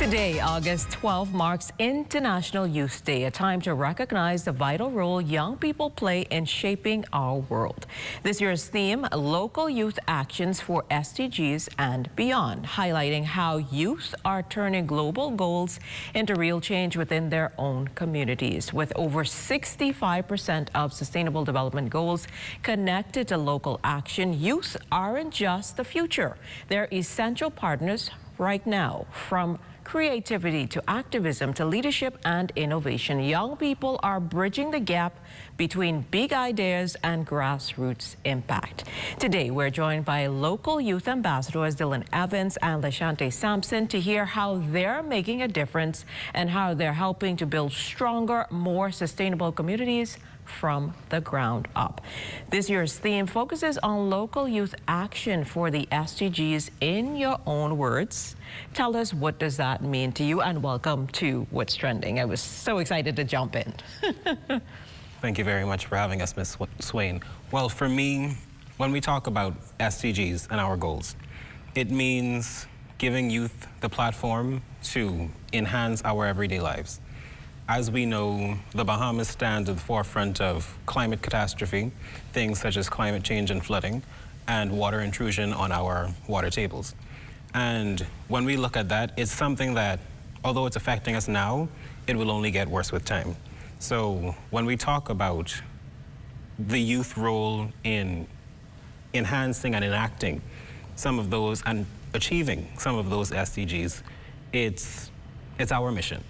Today, August 12, marks International Youth Day, a time to recognize the vital role young people play in shaping our world. This year's theme, Local Youth Actions for SDGs and Beyond, highlighting how youth are turning global goals into real change within their own communities. With over 65% of Sustainable Development Goals connected to local action, youth aren't just the future. They're essential partners right now. From creativity to activism to leadership and innovation, young people are bridging the gap between big ideas and grassroots impact. Today, we're joined by local youth ambassadors Dellon and Lashante Sampson to hear how they're making a difference and how they're helping to build stronger, more sustainable communities from the ground up. This year's theme focuses on local youth action for the SDGs in your own words. Tell us, what does that mean to you? And welcome to What's Trending. I was so excited to jump in. Thank you very much for having us, Ms. Swain. Well, for me, when we talk about SDGs and our goals, it means giving youth the platform to enhance our everyday lives. As we know, the Bahamas stand at the forefront of climate catastrophe, things such as climate change and flooding, and water intrusion on our water tables. And when we look at that, it's something that, although it's affecting us now, it will only get worse with time. So when we talk about the youth role in enhancing and enacting some of those and achieving some of those SDGs, it's our mission.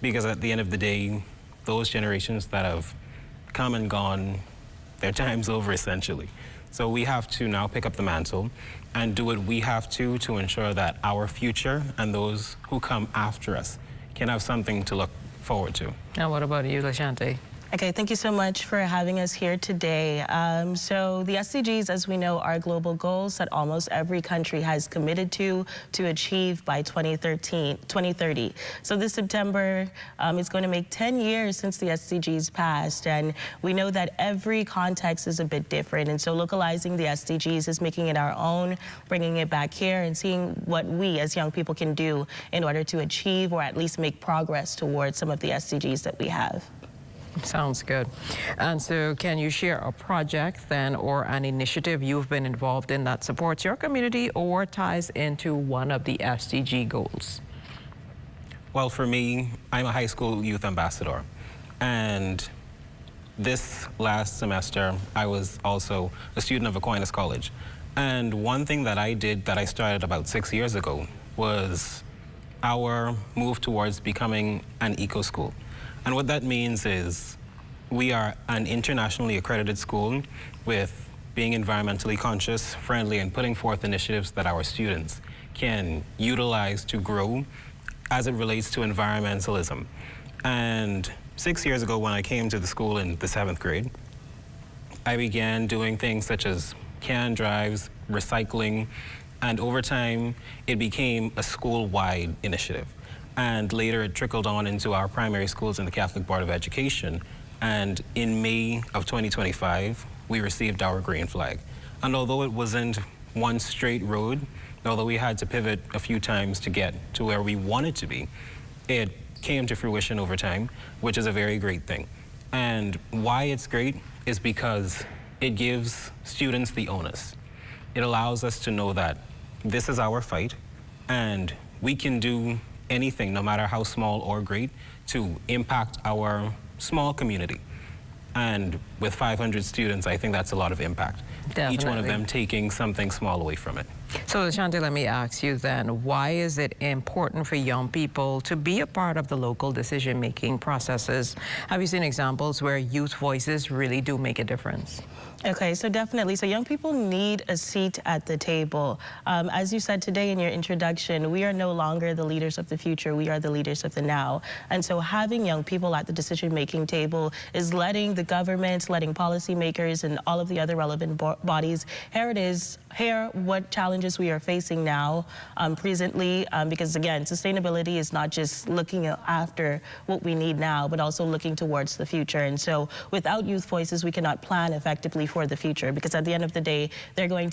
Because at the end of the day, those generations that have come and gone, their time's over essentially. So we have to now pick up the mantle and do what we have to ensure that our future and those who come after us can have something to look forward to. Now, what about you, Lashante? Okay, thank you so much for having us here today. So the SDGs, as we know, are global goals that almost every country has committed to achieve by 2030. So this September is going to make 10 years since the SDGs passed, and we know that every context is a bit different, and so localizing the SDGs is making it our own, bringing it back here and seeing what we as young people can do in order to achieve or at least make progress towards some of the SDGs that we have. Sounds good. And so can you share a project then or an initiative you've been involved in that supports your community or ties into one of the SDG goals? Well, for me, I'm a high school youth ambassador. And this last semester, I was also a student of Aquinas College. And one thing that I did that I started about 6 years ago was our move towards becoming an eco-school. And what that means is we are an internationally accredited school with being environmentally conscious, friendly, and putting forth initiatives that our students can utilize to grow as it relates to environmentalism. And 6 years ago, when I came to the school in the 7th grade, I began doing things such as can drives, recycling, and over time, it became a school-wide initiative. And later it trickled on into our primary schools in the Catholic Board of Education. And in May of 2025, we received our green flag. And although it wasn't one straight road, although we had to pivot a few times to get to where we wanted to be, it came to fruition over time, which is a very great thing. And why it's great is because it gives students the onus. It allows us to know that this is our fight and we can do anything, no matter how small or great, to impact our small community. And with 500 students, I think that's a lot of impact. Definitely. Each one of them taking something small away from it. So, Lashante, let me ask you then, why is it important for young people to be a part of the local decision-making processes? Have you seen examples where youth voices really do make a difference? Okay, so definitely. So young people need a seat at the table. As you said today in your introduction, we are no longer the leaders of the future. We are the leaders of the now. And so having young people at the decision-making table is letting the government, government, letting policymakers and all of the other relevant bodies hear what challenges we are facing now, presently, because again, sustainability is not just looking after what we need now, but also looking towards the future. And so without youth voices, we cannot plan effectively for the future, because at the end of the day, we're going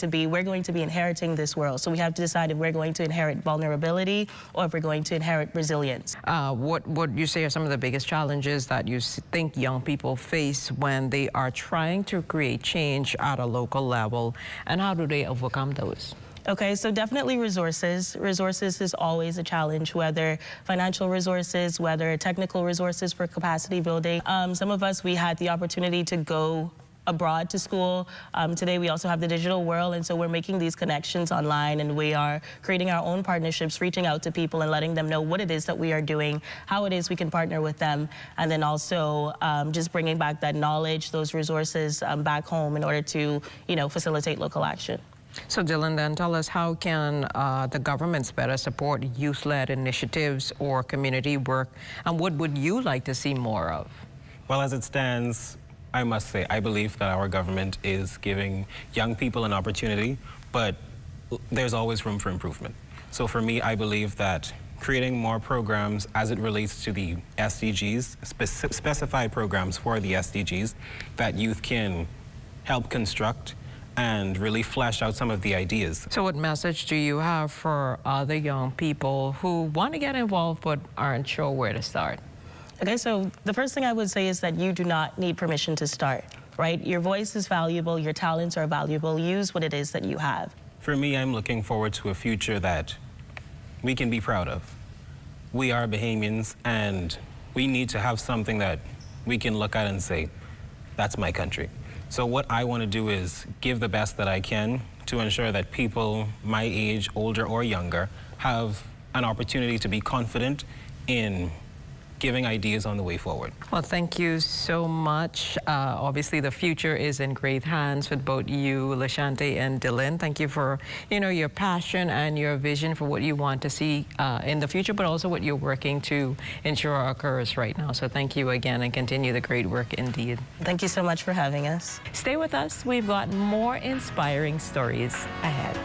to be inheriting this world. So we have to decide if we're going to inherit vulnerability or if we're going to inherit resilience. What would you say are some of the biggest challenges that you think young people face when they are trying to create change at a local level, and how do they overcome those? Okay, so definitely resources. Resources is always a challenge, whether financial resources, whether technical resources for capacity building. Some of us, we had the opportunity to go abroad to school. Today we also have the digital world, and so we're making these connections online, and we are creating our own partnerships, reaching out to people and letting them know what it is that we are doing, how it is we can partner with them, and then also just bringing back that knowledge, those resources back home in order to, facilitate local action. So Dellon, then tell us, how can the governments better support youth-led initiatives or community work, and what would you like to see more of? Well, as it stands, I must say, I believe that our government is giving young people an opportunity, but there's always room for improvement. So for me, I believe that creating more programs as it relates to the SDGs, specified programs for the SDGs that youth can help construct and really flesh out some of the ideas. So what message do you have for other young people who want to get involved but aren't sure where to start? Okay, so the first thing I would say is that you do not need permission to start, right? Your voice is valuable, your talents are valuable, use what it is that you have. For me, I'm looking forward to a future that we can be proud of. We are Bahamians, and we need to have something that we can look at and say, that's my country. So what I want to do is give the best that I can to ensure that people my age, older or younger, have an opportunity to be confident in giving ideas on the way forward. Well, thank you so much. Obviously, the future is in great hands with both you, Lashante, and Dellon. Thank you for, your passion and your vision for what you want to see in the future, but also what you're working to ensure occurs right now. So thank you again, and continue the great work indeed. Thank you so much for having us. Stay with us. We've got more inspiring stories ahead.